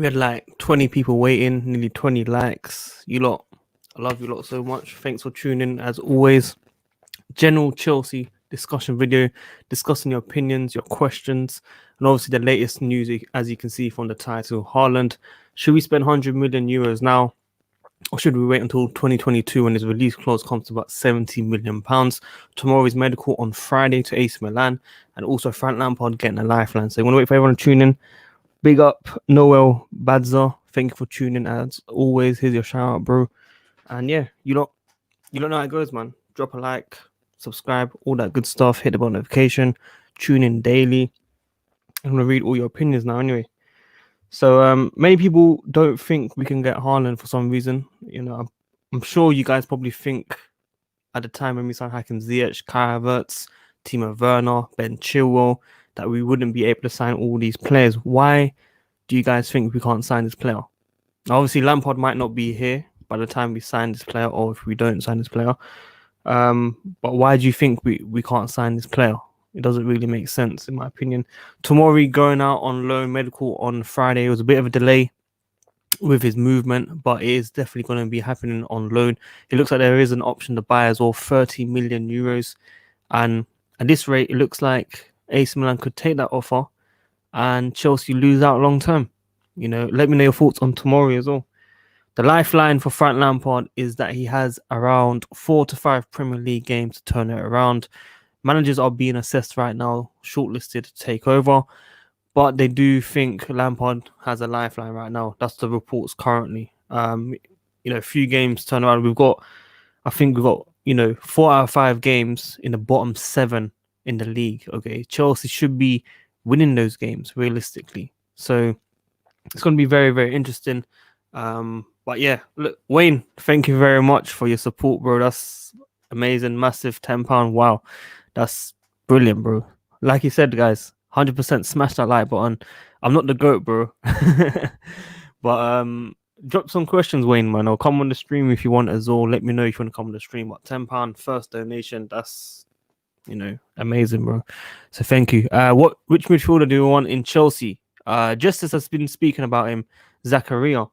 We had like 20 people waiting, nearly 20 likes. You lot, I love you lot so much. Thanks for tuning as always. General Chelsea discussion video, discussing your opinions, your questions, and obviously the latest news, as you can see from the title. Haaland, should we spend 100 million euros now? Or should we wait until 2022 when his release clause comes to about 70 million pounds? Tomorrow is medical on Friday to AC Milan, and also Frank Lampard getting a lifeline. So you want to wait for everyone to tune in. Big up Noel Badza. Thank you for tuning as always. Here's your shout out, bro. And yeah, you don't know how it goes, man. Drop a like, subscribe, all that good stuff. Hit the bell notification. Tune in daily. I'm gonna read all your opinions now anyway. So many people don't think we can get Haaland for some reason. You know, I'm sure you guys probably think at the time when we signed Hakim Ziyech, Kai Havertz, Timo Werner, Ben Chilwell, that we wouldn't be able to sign all these players. Why do you guys think we can't sign this player? Now, obviously, Lampard might not be here by the time we sign this player, or if we don't sign this player. But why do you think we can't sign this player? It doesn't really make sense, in my opinion. Tomori going out on loan medical on Friday. It was a bit of a delay with his movement, but it is definitely going to be happening on loan. It looks like there is an option to buy as well, 30 million euros. And at this rate, it looks like AC Milan could take that offer and Chelsea lose out long term. You know, let me know your thoughts on Tomori as well. The lifeline for Frank Lampard is that he has around 4 to 5 Premier League games to turn it around. Managers are being assessed right now, shortlisted to take over, but they do think Lampard has a lifeline right now. That's the reports currently. A few games turn around. I think we've got 4 out of 5 games in the bottom 7 in the league. Okay, Chelsea should be winning those games realistically. So it's going to be very, very interesting. But yeah, look, Wayne, thank you very much for your support, bro. That's amazing. Massive £10. Wow. That's brilliant, bro. Like you said, guys, 100% smash that like button. I'm not the GOAT, bro. But drop some questions, Wayne, man. Or come on the stream if you want as well. Let me know if you want to come on the stream. But £10 first donation, that's amazing, bro. So thank you. Which midfielder do you want in Chelsea? Justice has been speaking about him, Zakaria.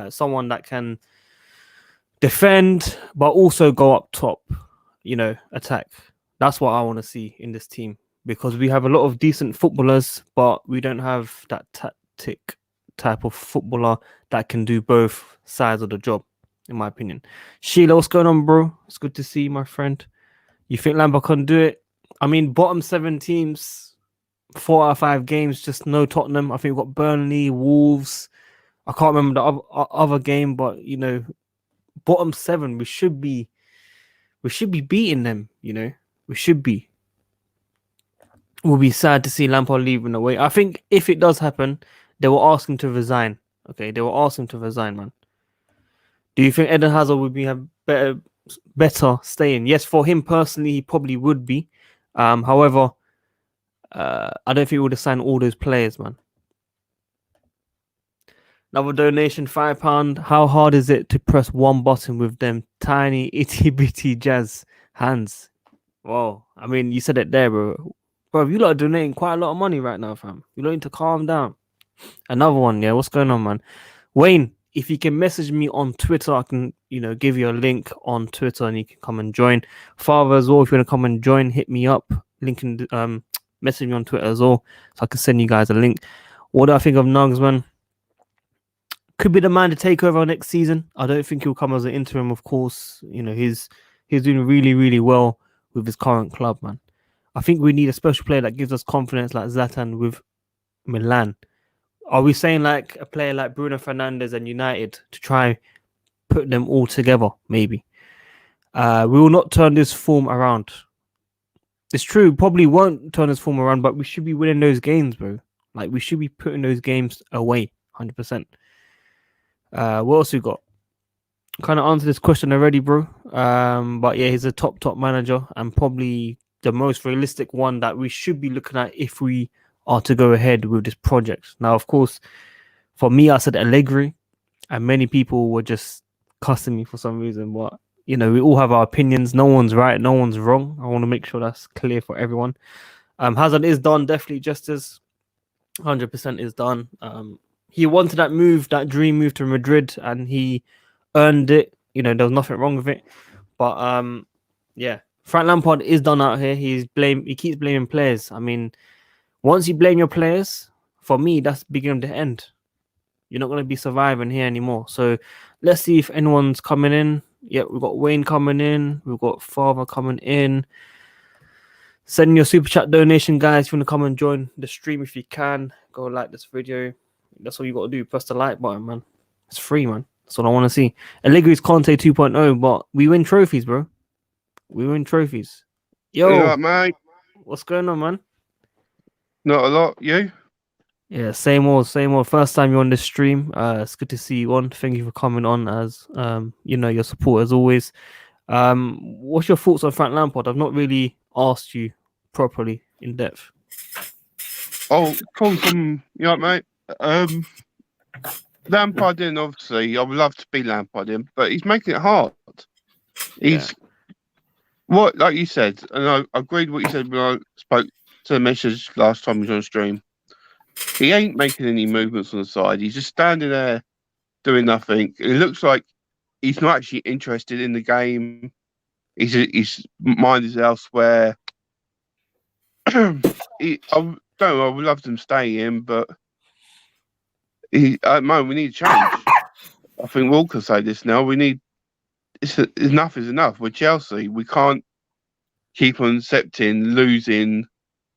Someone that can defend but also go up top, attack. That's what I want to see in this team, because we have a lot of decent footballers, but we don't have that tactic type of footballer that can do both sides of the job, in my opinion. Sheila, what's going on, bro? It's good to see you, my friend. You think Lampard can do it? I mean, bottom 7 teams, 4 out of 5 games, just no Tottenham. I think we've got Burnley, Wolves. I can't remember the other game, but bottom 7, we should be beating them. We should be. We'll be sad to see Lampard leaving away. I think if it does happen, they will ask him to resign. Okay, they will ask him to resign, man. Do you think Eden Hazard would have better staying? Yes, for him personally, he probably would be. However, I don't think he would have signed all those players, man. Another donation, £5. How hard is it to press one button with them tiny itty bitty jazz hands? Whoa, I mean, you said it there, bro. Bro, you lot are donating quite a lot of money right now, fam. You lot need to calm down. Another one, yeah. What's going on, man? Wayne, if you can message me on Twitter, I can, give you a link on Twitter and you can come and join. Father as well, if you want to come and join, hit me up. Link in, message me on Twitter as well, so I can send you guys a link. What do I think of Nugs, man? Could be the man to take over next season. I don't think he'll come as an interim, of course. He's doing really, really well with his current club, man. I think we need a special player that gives us confidence like Zlatan with Milan. Are we saying like a player like Bruno Fernandes and United to try put them all together? Maybe. We will not turn this form around. It's true, probably won't turn this form around, but we should be winning those games, bro. Like, we should be putting those games away, 100%. What else we got? Kind of answered this question already, bro. But yeah, he's a top manager and probably the most realistic one that we should be looking at if we are to go ahead with this project. Now, of course, for me, I said Allegri, and many people were just cussing me for some reason. But we all have our opinions. No one's right, no one's wrong. I want to make sure that's clear for everyone. Hazard is done, definitely. Justice 100% is done. he wanted that move, that dream move to Madrid, and he earned it. You know, there was nothing wrong with it. But yeah, Frank Lampard is done out here. He keeps blaming players. I mean, once you blame your players, for me, that's the beginning of the end. You're not going to be surviving here anymore. So let's see if anyone's coming in. Yeah, we've got Wayne coming in. We've got Father coming in. Send your super chat donation, guys. If you want to come and join the stream, if you can, go like this video. That's all you got to do. Press the like button, man. It's free, man. That's what I want to see. Allegri's Conte 2.0, but we win trophies, bro. We win trophies. You Yo, right, mate? what's going on, man? Not a lot. You? Yeah, same old, same old. First time you're on this stream. It's good to see you on. Thank you for coming on as your support as always. What's your thoughts on Frank Lampard? I've not really asked you properly in depth. Oh, cool. You right, mate? Lampard in, obviously. I would love to be Lampard in, but he's making it hard. He's like you said, and I agreed what you said when I spoke to the message last time he was on stream. He ain't making any movements on the side. He's just standing there doing nothing. It looks like he's not actually interested in the game. His mind is elsewhere. I don't know. I would love them stay in, but at the moment we need change. I think we all can say this now. Enough is enough. We're Chelsea. We can't keep on accepting losing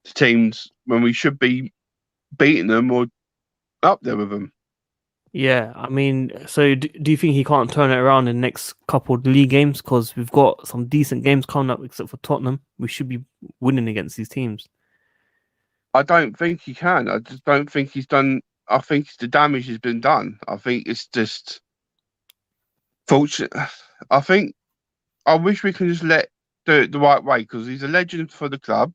to teams when we should be beating them or up there with them. Yeah, I mean, so do you think he can't turn it around in the next couple of league games? Because we've got some decent games coming up, except for Tottenham. We should be winning against these teams. I don't think he can. I just don't think he's done. I think the damage has been done. I think it's just fortunate. I wish we can just do it the right way because he's a legend for the club.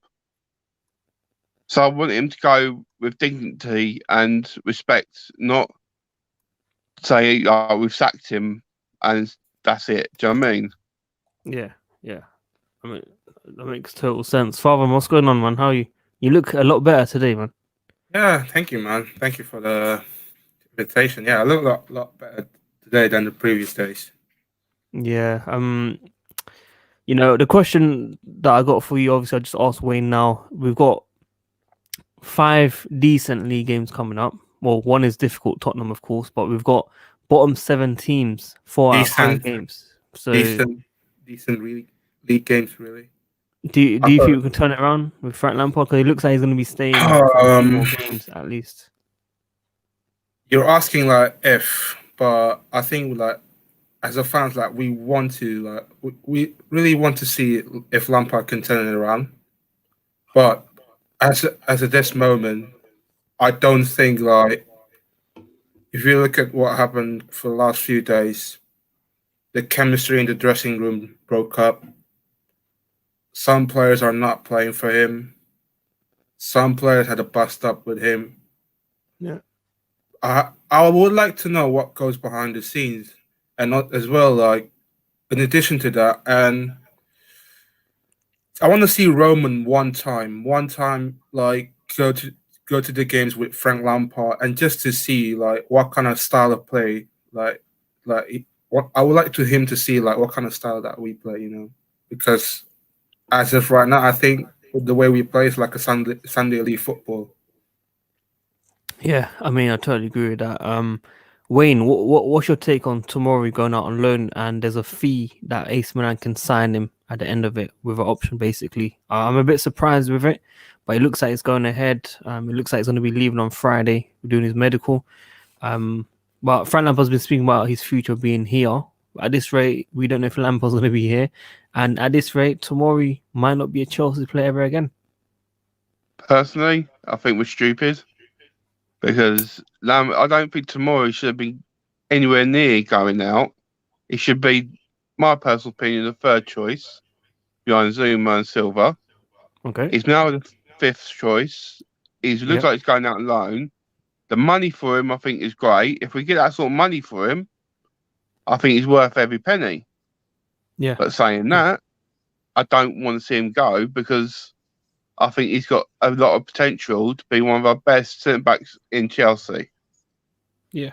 So I want him to go with dignity and respect, not say we've sacked him and that's it. Do you know what I mean? Yeah. I mean, that makes total sense. Father, what's going on, man? How are you? You look a lot better today, man. Yeah, thank you, man. Thank you for the invitation. Yeah, I look a lot better today than the previous days. Yeah. The question that I got for you, obviously, I just asked Wayne now. We've got 5 decent league games coming up. Well, one is difficult, Tottenham, of course, but we've got bottom 7 teams, 4 out of 5 games. So decent league games, really. Do you think we can turn it around with Frank Lampard? Because it looks like he's going to be staying for a few more games at least. You're asking like if, but I think like as a fans, like we want to, like we really want to see if Lampard can turn it around. But as of this moment, I don't think like if you look at what happened for the last few days, the chemistry in the dressing room broke up. Some players are not playing for him. Some players had a bust up with him. Yeah. I would like to know what goes behind the scenes, and not as well, like in addition to that, and I want to see Roman one time, like go to the games with Frank Lampard, and just to see like what kind of style of play, like what I would like to him to see like what kind of style that we play, because as of right now, I think the way we play is like a Sunday league football. Yeah, I mean, I totally agree with that. Wayne, what's your take on Tomori going out on loan and there's a fee that AC Milan can sign him at the end of it with an option, basically? I'm a bit surprised with it, but it looks like it's going ahead. It looks like he's going to be leaving on Friday, doing his medical. But Frank Lampard's been speaking about his future being here. At this rate, we don't know if Lampard's going to be here. And at this rate, Tomori might not be a Chelsea player ever again. Personally, I think we're stupid because I don't think Tomori should have been anywhere near going out. He should be, my personal opinion, the third choice behind Zuma and Silva. Okay. He's now the 5th choice. He looks like he's going out on loan. The money for him, I think, is great. If we get that sort of money for him, I think he's worth every penny. Yeah. But saying that, I don't want to see him go because I think he's got a lot of potential to be one of our best centre backs in Chelsea. Yeah.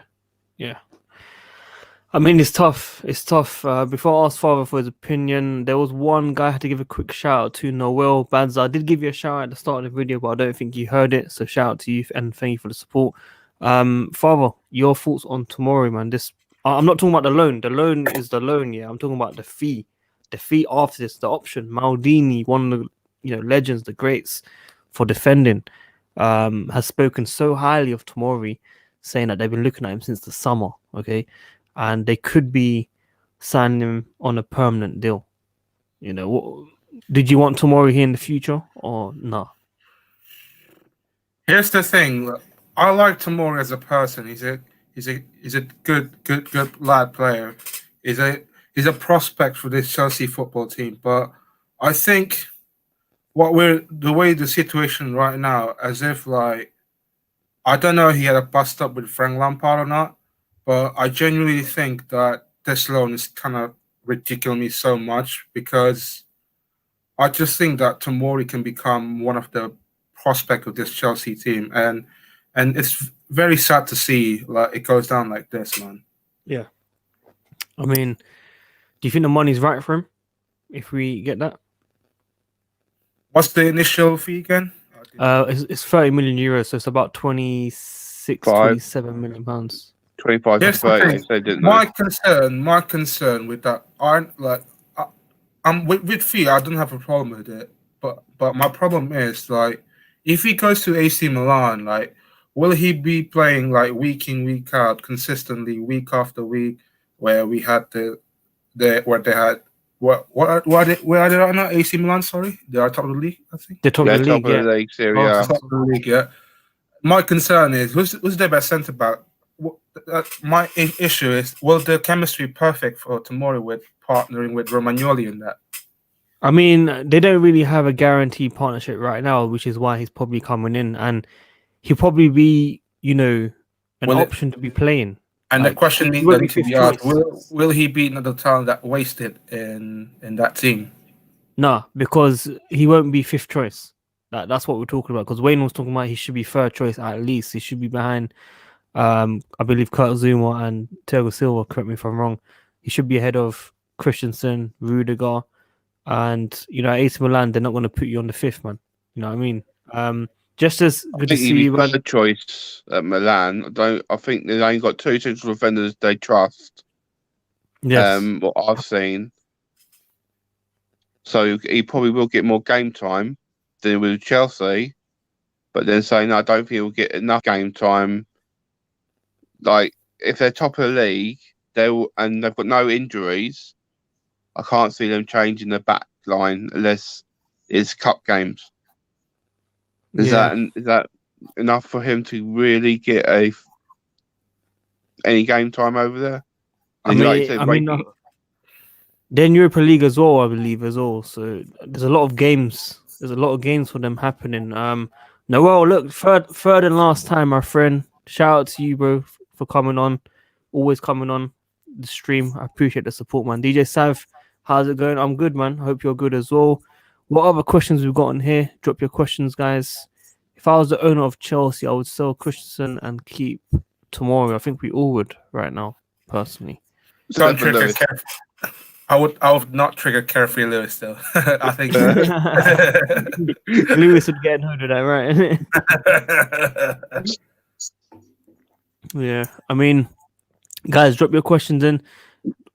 I mean, it's tough. It's tough. Before I asked Father for his opinion, there was one guy I had to give a quick shout out to, Noel Banza. I did give you a shout out at the start of the video, but I don't think you heard it. So shout out to you and thank you for the support. Father, your thoughts on Tomori, man? I'm not talking about the loan. The loan is the loan. Yeah, I'm talking about the fee. The fee after this, the option. Maldini, one of the legends, the greats for defending, has spoken so highly of Tomori, saying that they've been looking at him since the summer. Okay. And they could be signing him on a permanent deal. Did you want Tomori here in the future or no? Here's the thing. I like Tomori as a person. He's a good lad player. He's a prospect for this Chelsea football team. But I think the way the situation right now, as if like, I don't know if he had a bust up with Frank Lampard or not, but I genuinely think that this loan is kind of ridiculing me so much, because I just think that Tomori can become one of the prospects of this Chelsea team, and it's very sad to see like it goes down like this, man. Yeah. I mean, do you think the money's right for him if we get that? What's the initial fee again? It's 30 million euros, so it's about 27 million pounds. 25 to Here's the 30, thing. they didn't My concern with that aren't like I'm with fee. I don't have a problem with it, but my problem is like, if he goes to AC Milan, like, will he be playing like week in, week out, consistently, week after week, where we had where they had where are they right now? AC Milan, sorry, they are top of the league, I think. They're top of the league, top of the league, Serie A. Top of the league, yeah. My concern is who's their best centre back. My issue is, will the chemistry perfect for Tomori with partnering with Romagnoli in that? I mean, they don't really have a guaranteed partnership right now, which is why he's probably coming in, and he'll probably be, an option to be playing. And the question needs to be asked: will he be another talent that wasted in that team? No, because he won't be fifth choice. That's what we're talking about. Because Wayne was talking about he should be third choice at least. He should be behind, I believe, Kurt Zuma and Thiago Silva. Correct me if I'm wrong. He should be ahead of Christensen, Rudiger, and at AC Milan, they're not going to put you on the fifth, man. You know what I mean? Just as good to see you, man. The choice at Milan. I think they only got two central defenders they trust. Yes. What I've seen. So he probably will get more game time than with Chelsea, but then saying I don't think he'll get enough game time. Like, if they're top of the league, and they've got no injuries, I can't see them changing the back line unless it's cup games. Is that enough for him to really get any game time over there? They're in Europa League as well, I believe, as well. So there's a lot of games. There's a lot of games for them happening. Noel, look, third and last time, my friend. Shout out to you, bro, for coming on. Always coming on the stream. I appreciate the support, man. DJ Sav, how's it going? I'm good, man. Hope you're good as well. What other questions we've got in here? Drop your questions, guys. If I was the owner of Chelsea, I would sell Christensen and keep Tomori. I think we all would right now, personally. Don't trigger I would not trigger Carefree Lewis though. I think Lewis would get hold of that, right? Yeah, I mean, guys, drop your questions in.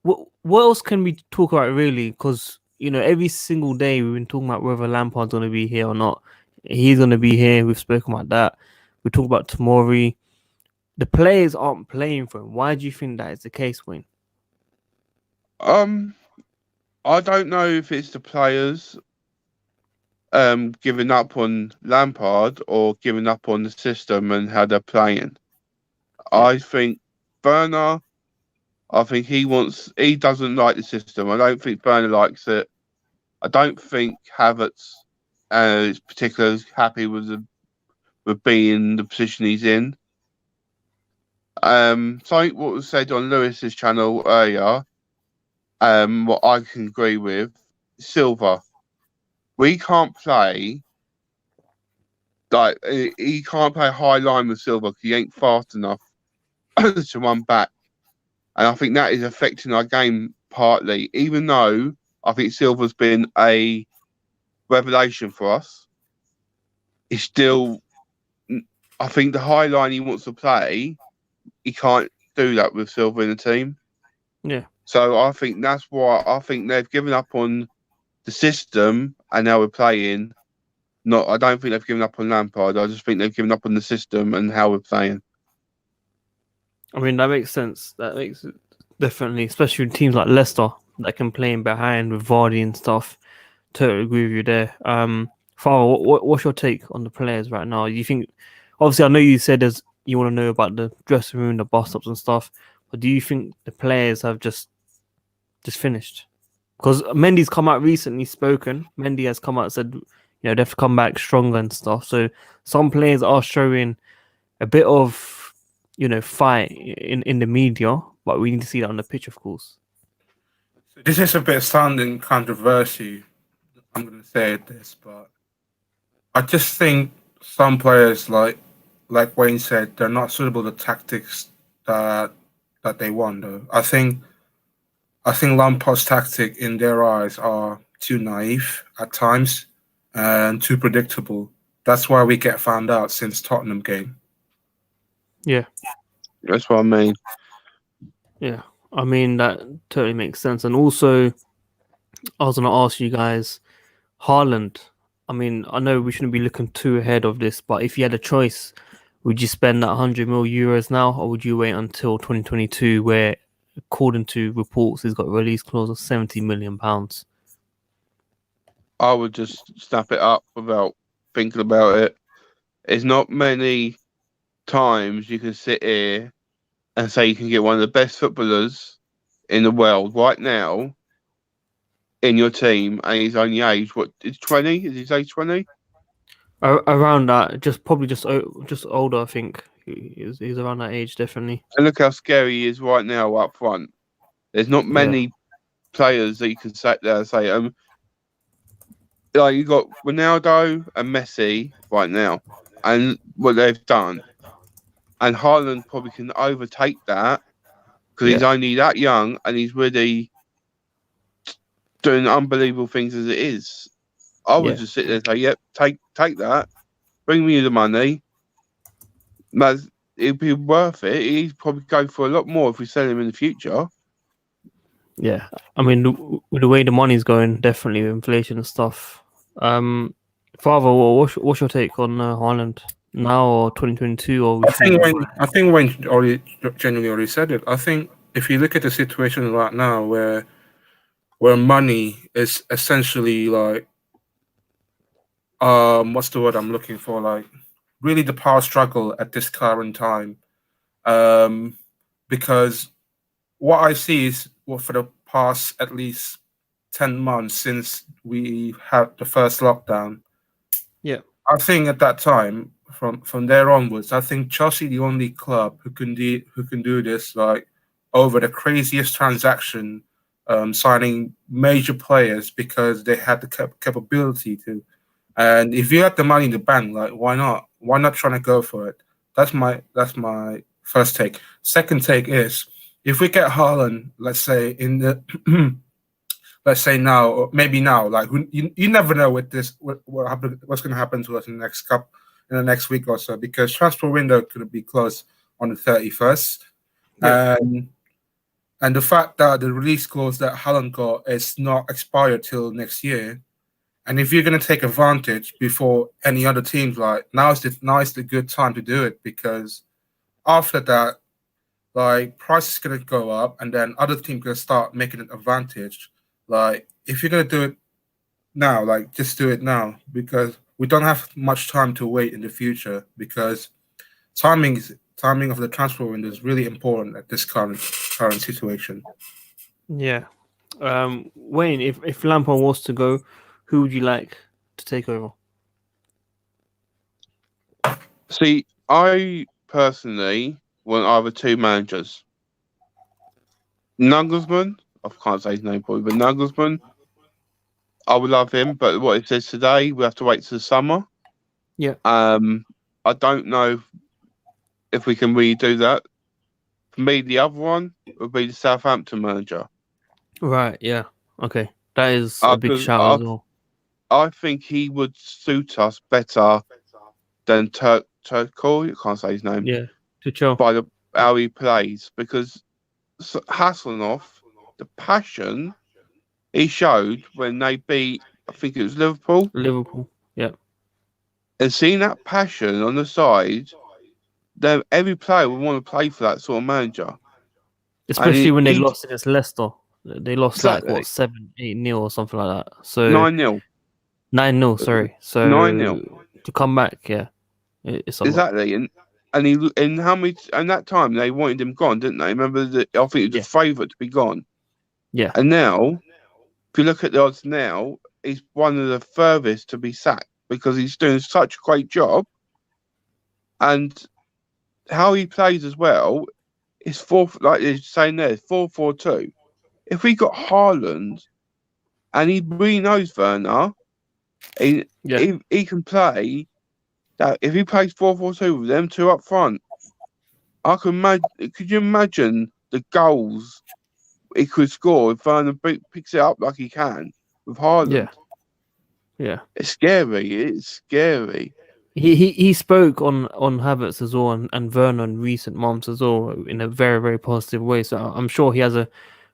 What else can we talk about, really? Because every single day we've been talking about whether Lampard's going to be here or not. He's going to be here. We've spoken about that. We talk about Tomori. The players aren't playing for him. Why do you think that is the case, Wayne? I don't know if it's the players giving up on Lampard or giving up on the system and how they're playing. I think Werner, he doesn't like the system. I don't think Werner likes it. I don't think Havertz is particularly happy with being in the position he's in. Something what was said on Lewis's channel earlier, what I can agree with, Silva. We can't play he can't play high line with Silva because he ain't fast enough. to run back. And I think that is affecting our game partly, even though I think Silva's been a revelation for us. It's still, I think the high line he wants to play, he can't do that with Silva in the team. Yeah. So I think that's why I think they've given up on the system and now we're playing. I don't think they've given up on Lampard. I just think they've given up on the system and how we're playing. I mean, that makes sense. That makes it definitely, especially with teams like Leicester that can play in behind with Vardy and stuff. Totally agree with you there. Farah, what's your take on the players right now? You think, obviously, I know you said you want to know about the dressing room, the bus stops and stuff, but do you think the players have just finished? Because Mendy's come out recently spoken. Mendy has come out and said, they have to come back stronger and stuff. So some players are showing a bit of, fight in the media, but we need to see that on the pitch, of course. This is a bit sounding controversy. I'm going to say this, but I just think some players, like Wayne said, they're not suitable to tactics that they want. Though I think Lampard's tactic in their eyes are too naive at times and too predictable. That's why we get found out since Tottenham game. Yeah, that's what I mean. Yeah, I mean that totally makes sense. And also, I was gonna ask you guys, Haaland. I mean, I know we shouldn't be looking too ahead of this, but if you had a choice, would you spend that 100 million euros now, or would you wait until 2022, where, according to reports, he's got a release clause of 70 million pounds? I would just snap it up without thinking about it. There's not many times you can sit here and say you can get one of the best footballers in the world right now in your team, and he's only aged, what, is 20? Is his age 20? Around that, probably just older, I think. He's around that age, definitely. And look how scary he is right now up front. There's not many players that you can sit there and say, like you got Ronaldo and Messi right now, and what they've done, and Haaland probably can overtake that because he's only that young and he's really doing unbelievable things as it is. I would just sit there and say, "Yep, take that, bring me the money." It'd be worth it. He'd probably go for a lot more if we sell him in the future. Yeah, I mean, with the way the money's going, definitely with inflation and stuff. Father, what's your take on Haaland now or 2022? Or I think Wayne genuinely already said it. I think if you look at the situation right now, where money is essentially like, what's the word I'm looking for? Like, really the power struggle at this current time, because what I see is, for the past at least 10 months since we had the first lockdown, I think at that time, from there onwards, I think Chelsea the only club who can do this, like, over the craziest transaction, signing major players because they had the capability to. And if you have the money in the bank, like, why not? Why not trying to go for it? That's my first take. Second take is, if we get Haaland, let's say in the let's say now, or maybe now, like, you never know with this what's going to happen to us in the next week or so, because transfer window could be closed on the 31st, and the fact that the release clause that Haaland got is not expired till next year. And if you're going to take advantage before any other teams, like, now is the good time to do it, because after that, like, price is going to go up, and then other teams going to start making an advantage. Like, if you're going to do it now, like, just do it now, because we don't have much time to wait in the future, because timing of the transfer window is really important at this current situation. Yeah. Wayne, if Lampard was to go, who would you like to take over? See, I personally want either two managers. Nagelsmann, I can't say his name probably, but Nagelsmann, I would love him, but what it says today, we have to wait till the summer. Yeah. I don't know if we can really do that. For me, the other one would be the Southampton manager. Right, yeah. Okay. That is a big 'Cause shout as well. I think he would suit us better than Turco. You can't say his name. Yeah. Tuchel. By how he plays, because Hasselhoff, the passion he showed when they beat, I think it was Liverpool, Liverpool. Yeah. and seeing that passion on the side, then every player would want to play for that sort of manager. Especially when they he lost against Leicester. They lost like exactly what 7-8-0 or something like that. So 9-0, 9-0, sorry. So 9-0, to come back, yeah. It's a lot. exactly. And how many? And that time they wanted him gone, didn't they? Remember that? I think it was Yeah. a favourite to be gone. Yeah. And now, if you look at the odds now, he's one of the furthest to be sacked because he's doing such a great job. And how he plays as well is like you're saying there, 4-4-2. If we got Haaland and he really knows Werner, he can play that. If he plays 4-4-2 with them two up front, I can imagine. Could you imagine the goals he could score if Werner picks it up like he can with Haaland? Yeah. It's scary. It's scary. He spoke on Havertz as well and Werner in recent months as well in a very, very positive way. So I'm sure he has a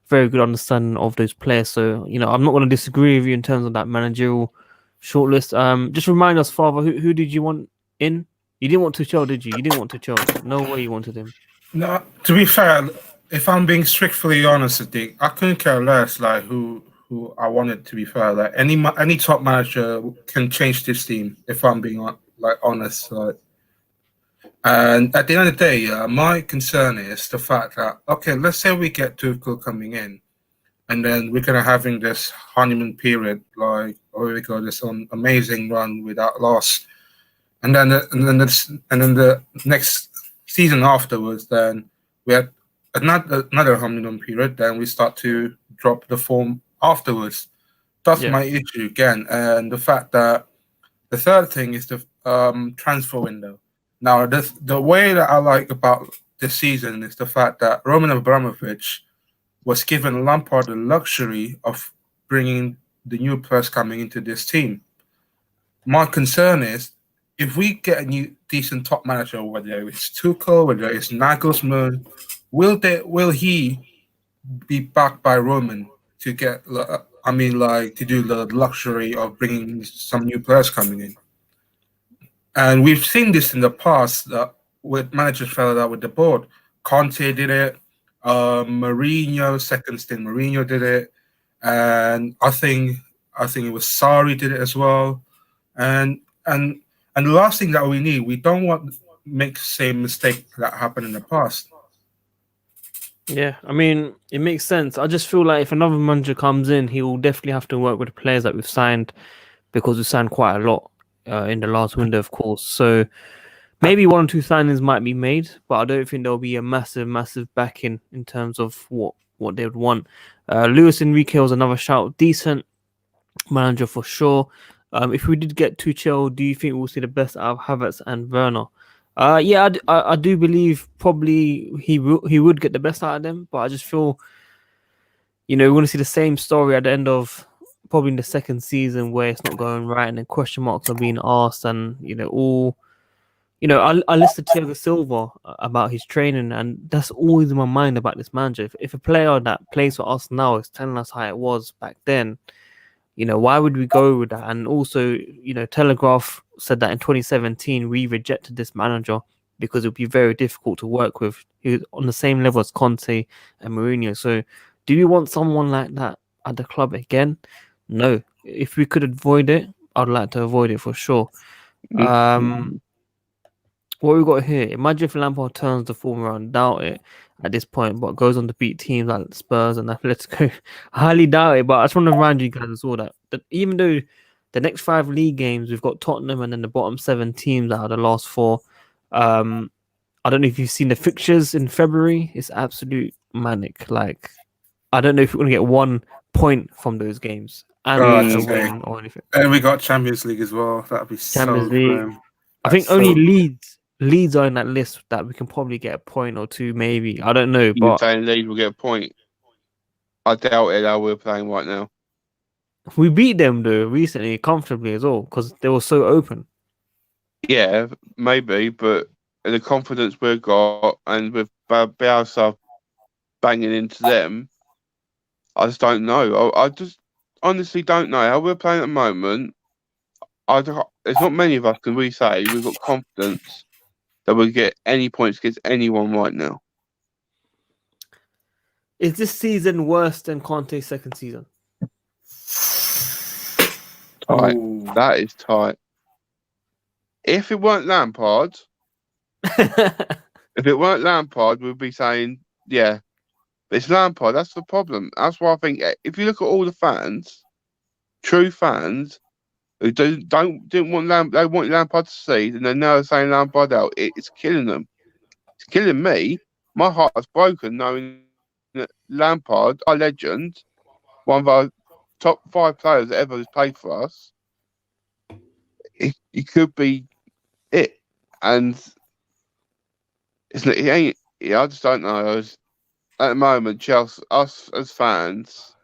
very good understanding of those players. So, I'm not going to disagree with you in terms of that managerial shortlist. Just remind us, Father, who did you want in? You didn't want Tuchel, did you? You didn't want Tuchel. No way you wanted him. No, to be fair, if I'm being strictly honest, I couldn't care less like who I wanted. To be fair, like any top manager can change this team. If I'm being honest, and at the end of the day, my concern is the fact that let's say we get Tuchel coming in, and then we're gonna having this honeymoon period, we got this amazing run without loss, and then the next season afterwards, then we had another honeymoon period. Then we start to drop the form afterwards. That's my issue again, and the fact that the third thing is the transfer window. Now, the way that I like about this season is the fact that Roman Abramovich was given Lampard the luxury of bringing the new players coming into this team. My concern is if we get a new decent top manager, whether it's Tuchel, whether it's Nagelsmann, will he be backed by Roman to get? To do the luxury of bringing some new players coming in. And we've seen this in the past with managers fell out with the board. Conte did it. Mourinho, second stint, Mourinho did it, and I think it was Sarri did it as well. And the last thing that we need, we don't want to make the same mistake that happened in the past. Yeah, I mean, it makes sense. I just feel like if another manager comes in, he will definitely have to work with the players that we've signed because we've signed quite a lot in the last window, of course. So maybe 1 or 2 signings might be made, but I don't think there'll be a massive backing in terms of what they would want. Luis Enrique was another shout. Decent manager for sure. If we did get Tuchel, do you think we'll see the best out of Havertz and Werner? Yeah, I do believe probably he would get the best out of them, but I just feel, we're going to see the same story at the end of probably in the second season where it's not going right and then question marks are being asked and, I listed Thiago Silva about his training and that's always in my mind about this manager. If a player that plays for us now is telling us how it was back then, why would we go with that? And also, Telegraph said that in 2017, we rejected this manager because it would be very difficult to work with. He was on the same level as Conte and Mourinho. So do we want someone like that at the club again? No. If we could avoid it, I'd like to avoid it for sure. What we got here, imagine if Lampard turns the form around, doubt it at this point, but goes on to beat teams like Spurs and Atletico. I highly doubt it, but I just want to remind you guys as well that even though the next 5 league games, we've got Tottenham and then the bottom 7 teams out of the last 4. I don't know if you've seen the fixtures in February. It's absolute manic. Like, I don't know if we're going to get 1 point from those games and win or anything. And we got Champions League as well. That'd be Champions so League. grim. I think only Leeds Leeds are in that list that we can probably get a point or two, maybe. I don't know, You're but saying Leeds will get a point. I doubt it how we're playing right now. we beat them though recently comfortably as well because they were so open. Yeah, maybe, but the confidence we've got and with Bielsa banging into them, I just don't know. I just honestly don't know how we're playing at the moment. There's not many of us can we say we've got confidence that we'll get any points against anyone right now. Is this season worse than Conte's second season? Tight. Ooh. That is tight. If it weren't Lampard, we'd be saying, yeah. But it's Lampard, that's the problem. That's why I think if you look at all the fans, true fans, who didn't want they want Lampard to succeed, and they're now saying Lampard out, it's killing them. It's killing me. My heart's broken knowing that Lampard, our legend, one of our top 5 players that ever has played for us, he could be it. And it ain't. Yeah, I just don't know. At the moment, Chelsea, us as fans,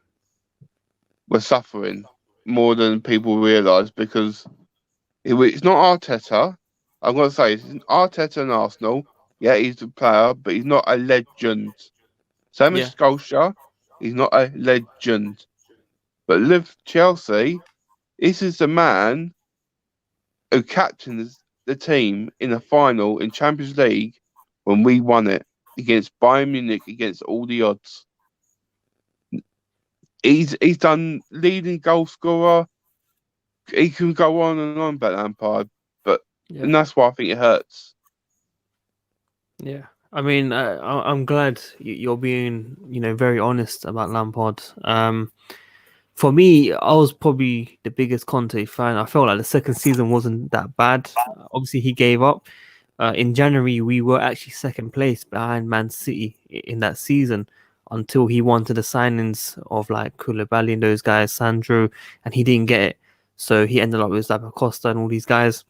we're suffering more than people realise because it's not Arteta. I'm going to say it's Arteta and Arsenal. Yeah, he's a player, but he's not a legend. Same Yeah. as Solskjaer, he's not a legend. But with Chelsea, this is the man who captains the team in a final in Champions League when we won it against Bayern Munich against all the odds. He's done leading goal scorer. He can go on and on about Lampard, and that's why I think it hurts. Yeah, I mean, I'm glad you're being, very honest about Lampard. For me, I was probably the biggest Conte fan. I felt like the second season wasn't that bad. Obviously, he gave up. In January, we were actually second place behind Man City in that season until he wanted the signings of like Koulibaly and those guys, Sandro, and he didn't get it. So he ended up with Zappacosta and all these guys.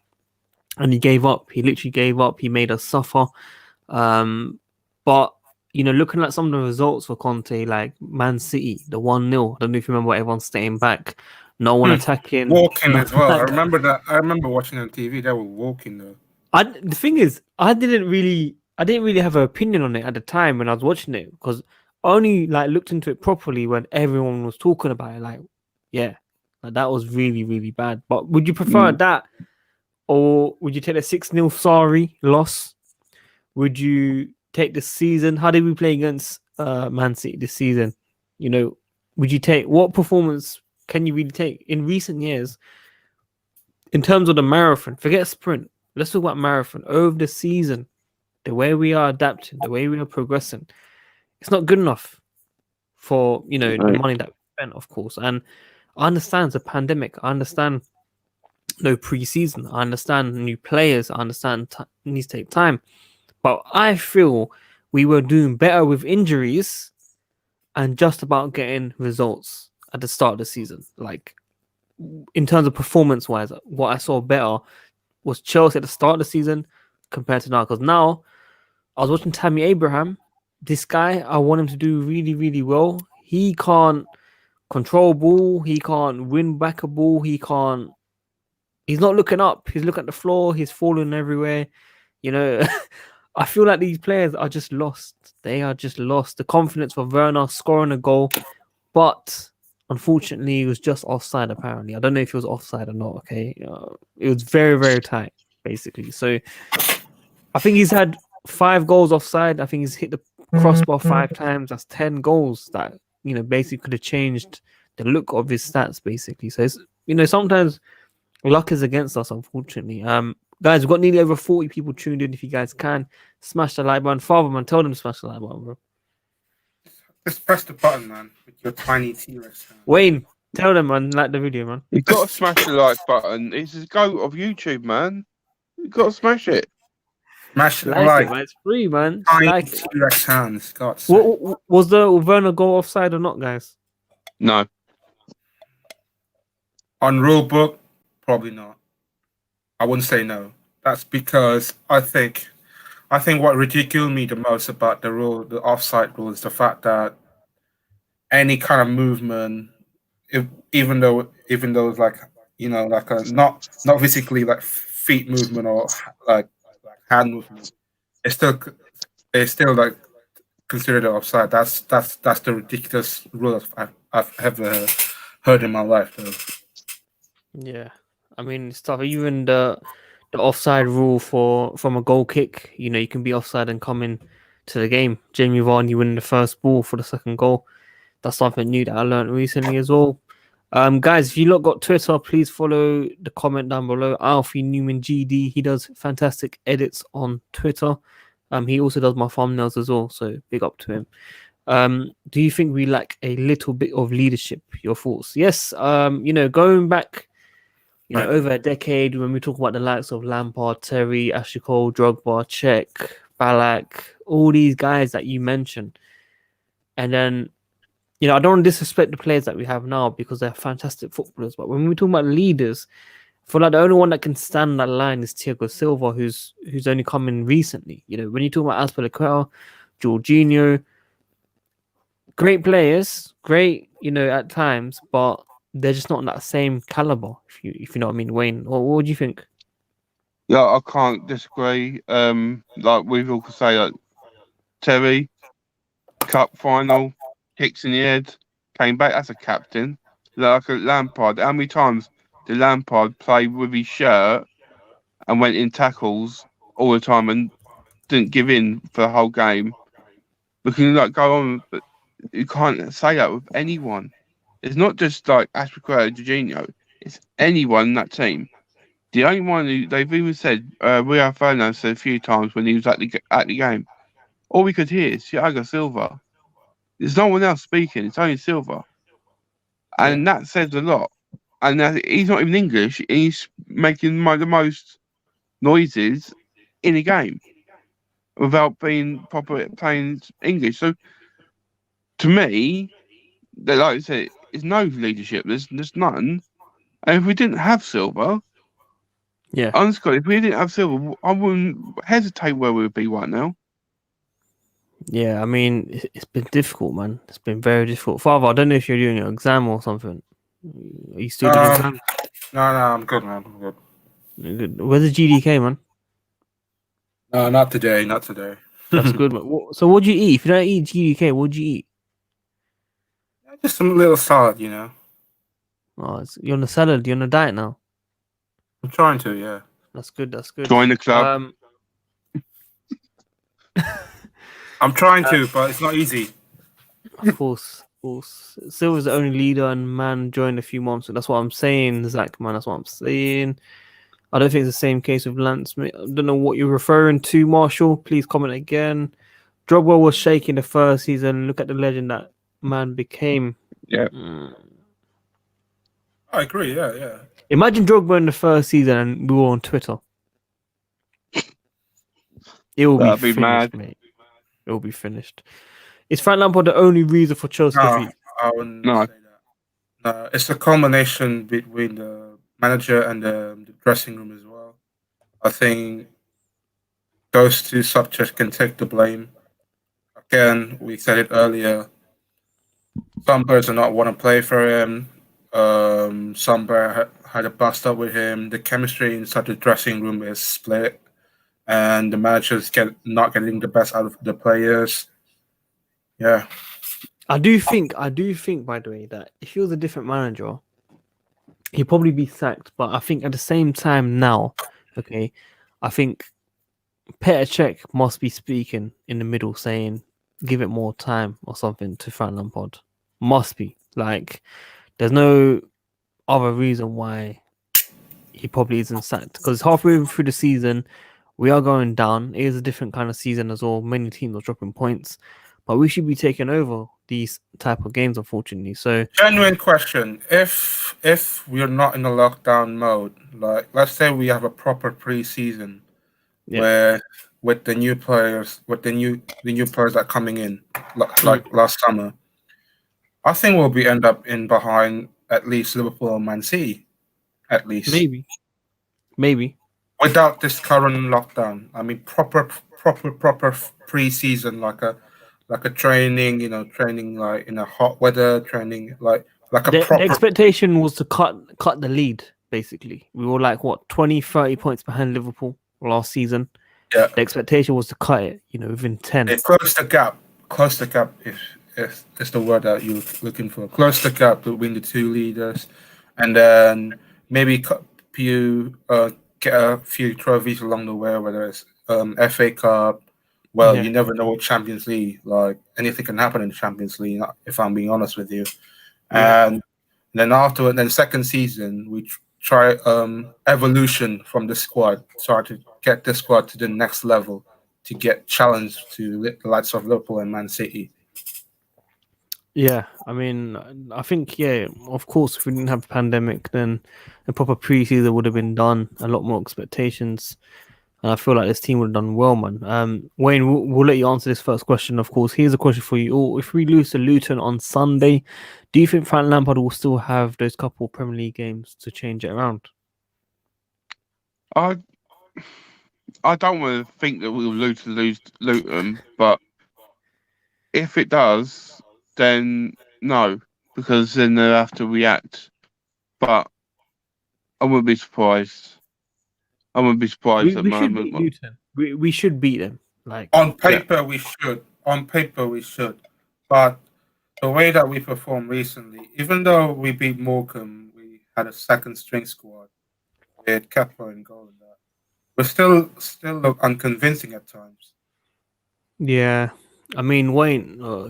And he gave up. He literally gave up. He made us suffer. But looking at some of the results for Conte, like Man City, the 1-0. I don't know if you remember everyone staying back, no one attacking, Walking as well. I like remember that. I remember watching on TV. They were walking though. the thing is, I didn't really have an opinion on it at the time when I was watching it because I only like looked into it properly when everyone was talking about it. Like, yeah, like, that was really, really bad. But would you prefer that, or would you take a 6-0 sorry loss? Would you take this season? How did we play against Man City this season? Would you take what performance can you really take in recent years in terms of the marathon? Forget sprint. Let's talk about marathon over the season. The way we are adapting, the way we are progressing, it's not good enough for the money that we spent, of course. And I understand it's a pandemic. I understand no preseason. I understand new players. I understand it needs to take time. But I feel we were doing better with injuries and just about getting results at the start of the season. Like, in terms of performance-wise, what I saw better was Chelsea at the start of the season compared to now. Because now, I was watching Tammy Abraham. This guy, I want him to do really, really well. He can't control ball. He can't win back a ball. He's not looking up. He's looking at the floor. He's falling everywhere. I feel like these players are just lost. They are just lost. The confidence for Werner scoring a goal, but unfortunately, it was just offside. Apparently, I don't know if it was offside or not. Okay, it was very, very tight, basically. So, I think he's had 5 goals offside. I think he's hit the crossbar 5 times. That's 10 goals. That basically could have changed the look of his stats, basically. So, it's sometimes luck is against us, unfortunately. Guys, we've got nearly over 40 people tuned in. If you guys can, smash the like button. Fatherman, tell them to smash the like button, bro. Just press the button, man, with your tiny T-Rex hand. Wayne, tell them, man, like the video, man. You've got to smash the like button. It's the goat of YouTube, man. You've got to smash it. Smash the Like it, man. It's free, man. Tiny Like it. T-Rex hands. God. Was the Werner goal offside or not, guys? No. On rule book, probably not. I wouldn't say no. That's because I think what ridiculed me the most about the rule, the offside rule, is the fact that any kind of movement, even though it's like, like a not physically like feet movement or like hand movement, it's still like considered offside. That's the ridiculous rule I've ever heard in my life, though. Yeah, I mean, it's tough. Even the offside rule from a goal kick, you can be offside and come in to the game. Jamie Vardy winning the first ball for the second goal. That's something new that I learned recently as well. Guys, if you lot got Twitter, please follow the comment down below. Alfie Newman GD, he does fantastic edits on Twitter. He also does my thumbnails as well, so big up to him. Do you think we lack a little bit of leadership? Your thoughts? Yes. Going back, Right. over a decade, when we talk about the likes of Lampard, Terry, Ashley Cole, Drogba, Cech, Ballack, all these guys that you mentioned, and then I don't want to disrespect the players that we have now because they're fantastic footballers. But when we talk about leaders, I feel like the only one that can stand that line is Thiago Silva, who's only come in recently. When you talk about Azpilicueta, Jorginho, great players, great, at times, but they're just not in that same caliber. If you know what I mean, Wayne. What do you think? Yeah, I can't disagree. Like we've all could say, like Terry, cup final, kicks in the head, came back as a captain. Like a Lampard, how many times did Lampard play with his shirt and went in tackles all the time and didn't give in for the whole game? We can go on, but you can't say that with anyone. It's not just like Azpilicueta and Jorginho. It's anyone in that team. The only one who they've even said, Rio Ferdinand said a few times when he was at the game, all we could hear is Thiago Silva. There's no one else speaking. It's only Silva, and that says a lot. And he's not even English. He's making the most noises in a game without being proper playing English. So to me, like I said, there's no leadership. There's none. And if we didn't have Silva, Yeah. honestly, if we didn't have Silva, I wouldn't hesitate where we would be right now. Yeah, I mean, it's been difficult, man. It's been very difficult. Father, I don't know if you're doing your exam or something. Are you still doing exams? No, I'm good, man. I'm good. You're good. Where's the GDK, man? No, not today. Not today. That's good, man. So what do you eat? If you don't eat GDK, what do you eat? Just some little salad, Oh, you're on a salad. You're on a diet now. I'm trying to, yeah. That's good. That's good. Join the club. I'm trying to, but it's not easy. Of course. Silver's the only leader, and man joined a few months. So that's what I'm saying, Zach. Man, that's what I'm saying. I don't think it's the same case with Lance. I don't know what you're referring to, Marshall. Please comment again. Drogba was shaking the first season. Look at the legend that man became. Yeah. I agree. Yeah. Imagine Drogba in the first season and we were on Twitter. It will be That'd be finished, mad. mate. It will be finished. Is Frank Lampard the only reason for Chelsea defeat? I wouldn't No. say that. No, it's a combination between the manager and the dressing room as well. I think those two subjects can take the blame. Again, we said it earlier. Some players do not want to play for him. Some players had a bust up with him. The chemistry inside the dressing room is split, and the managers not getting the best out of the players. Yeah. I do think, by the way, that if he was a different manager, he'd probably be sacked. But I think at the same time now, okay, I think Petr Cech must be speaking in the middle, saying, "Give it more time" or something to Frank Lampard. Must be there's no other reason why he probably isn't sacked, because halfway through the season we are going down. It is a different kind of season as well. Many teams are dropping points, but we should be taking over these type of games, unfortunately. So Genuine question: If we are not in a lockdown mode, like let's say we have a proper pre-season, where with the new players, with the new players that are coming in, like last summer, I think we'll end up in behind at least Liverpool and Man City, at least. maybe. without this current lockdown. I mean, proper pre-season, like a training, training like in a hot weather, training like a The proper. expectation was to cut the lead. Basically, we were like what 20, 30 points behind Liverpool last season. Yeah, The expectation was to cut it, within 10. it close the gap. Close the gap, if is the word that you're looking for. Close the gap between the two leaders, and then maybe get a few trophies along the way, whether it's FA Cup. Well, Yeah. you never know with Champions League. Like anything can happen in the Champions League. If I'm being honest with you, Yeah. and then afterward, then second season we try evolution from the squad. Try to get the squad to the next level to get challenged to the likes of Liverpool and Man City. Yeah, I mean, I think, yeah, of course, if we didn't have a pandemic, then a proper preseason would have been done, a lot more expectations. And I feel like this team would have done well, man. Wayne, we'll let you answer this first question, of course. Here's a question for you all. If we lose to Luton on Sunday, do you think Frank Lampard will still have those couple Premier League games to change it around? I don't want to think that we'll lose Luton, but if it does, then no, because then they'll have to react. But I wouldn't be surprised. I wouldn't be surprised at the We should beat moment. Luton. We should beat them. Like On paper, we should. On paper, we should. But the way that we performed recently, even though we beat Morecambe, we had a second string squad with Kepa and goal and that. We still look unconvincing at times. Yeah, I mean, Wayne, do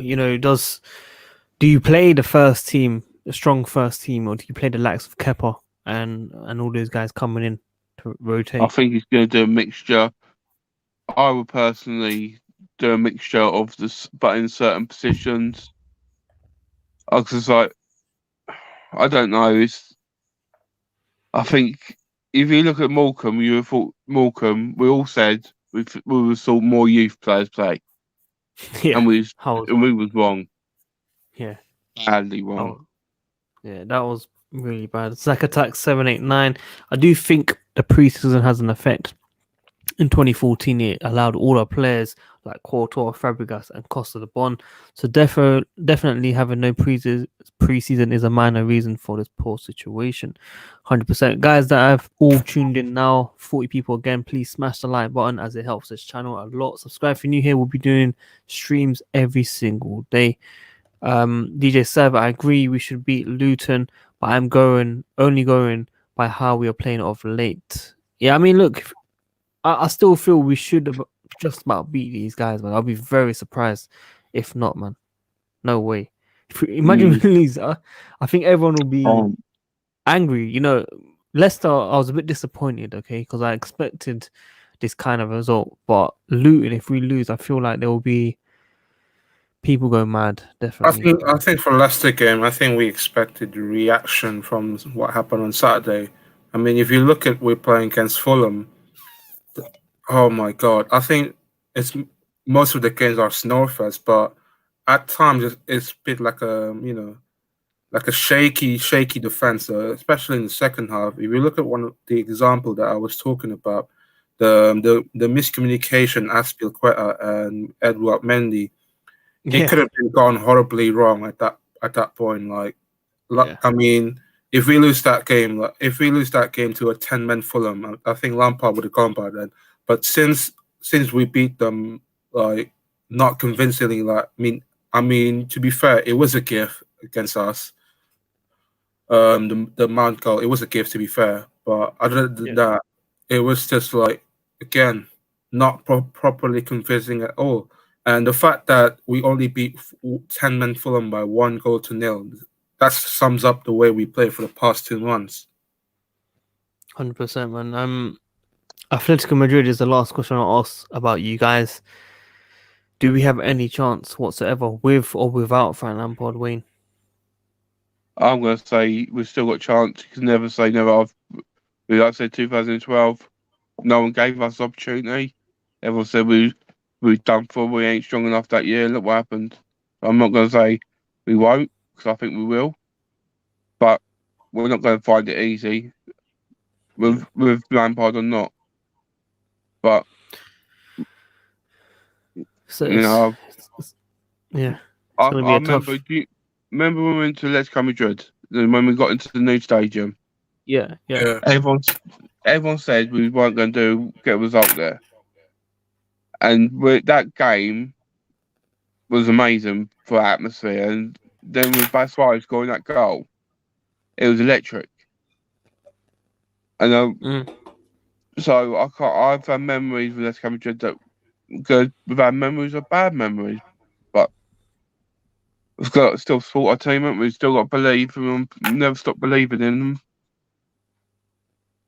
you play the first team, the strong first team, or do you play the likes of Kepa and all those guys coming in to rotate? I think he's going to do a mixture. I would personally do a mixture of this, but in certain positions. Because like, I don't know. I think if you look at Morecambe, you would thought Morecambe. We all said we saw more youth players play, Yeah, and we was was wrong. Yeah, Badly wrong. Yeah, that was really bad. Zack Attack 789. I do think the preseason has an effect. In 2014, it allowed all our players like Courtois, Fabregas, and Costa the Bon. So definitely having no preseason is a minor reason for this poor situation. 100%. Guys that have all tuned in now, 40 people again, please smash the like button as it helps this channel a lot. Subscribe if you're new here. We'll be doing streams every single day. DJ Server, I agree we should beat Luton, but I'm only going by how we are playing of late. Yeah, I mean, look, I still feel we should have just about beat these guys, man. I'll be very surprised if not, man. No way. Imagine we lose. I think everyone will be angry. Leicester, I was a bit disappointed, okay, because I expected this kind of result. But Luton, if we lose, I feel like there will be people go mad. Definitely. I think for Leicester game, I think we expected the reaction from what happened on Saturday. I mean, if you look at we're playing against Fulham. Oh my God! I think most of the games are snowfest, but at times it's a bit like like a shaky defense, especially in the second half. If you look at one of the example that I was talking about, the miscommunication Aspilicueta and Edouard Mendy, it could have been gone horribly wrong at that point. I mean, if we lose that game, to a 10-man Fulham, I think Lampard would have gone by then. But since we beat them like not convincingly, I mean to be fair, it was a gift against us. The Mount goal, it was a gift to be fair, but other than that, it was just like again not properly convincing at all. And the fact that we only beat 10-man Fulham by 1-0, that sums up the way we played for the past 2 months. 100%, man. Atletico Madrid is the last question I'll ask about you guys. Do we have any chance whatsoever with or without Frank Lampard, Wayne? I'm going to say we've still got a chance. You can never say never. Like I said, 2012, no one gave us opportunity. Everyone said we've done for. We ain't strong enough that year. Look what happened. I'm not going to say we won't, because I think we will. But we're not going to find it easy with Lampard or not. But So you know, yeah, I gonna be a remember. tough. Do you remember when we went to Atletico Madrid? When we got into the new stadium, Yeah. everyone said we weren't going to get a result there, and that game was amazing for atmosphere. And then with Batshuayi scoring that goal, it was electric. And Mm. so I can't. I've had memories with Atletico Madrid that good. We've had memories of bad memories, but we've got still support our team. And we've still got to believe in them. Never stop believing in them.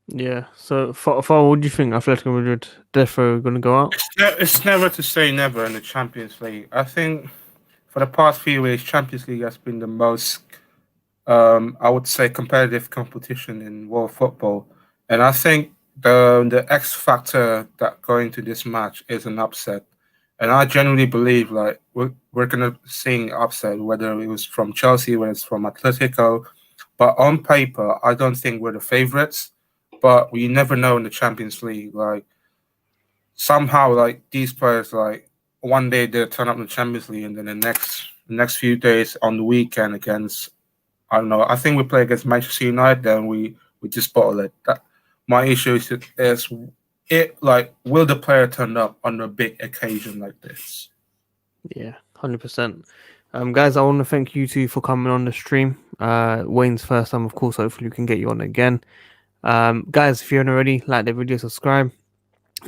Yeah. So, for what do you think? Atletico Madrid, defo gonna go out? It's never to say never in the Champions League. I think for the past few years, Champions League has been the most, I would say, competitive competition in world football. And I think the X factor that going to this match is an upset. And I genuinely believe like we're gonna see an upset, whether it was from Chelsea, whether it's from Atletico. But on paper, I don't think we're the favorites. But we never know in the Champions League. Like somehow, like these players, like one day they'll turn up in the Champions League, and then the next few days on the weekend against, I don't know. I think we play against Manchester United, then we just bottle it. That my issue is it like will the player turn up on a big occasion like this? Yeah, 100%. Guys, I want to thank you two for coming on the stream. Wayne's first time, of course. Hopefully, we can get you on again. Guys, if you haven't already, like the video, subscribe,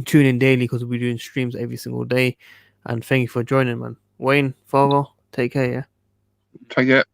tune in daily because we'll be doing streams every single day. And thank you for joining, man. Wayne, Fargo, take care. Yeah. Take it.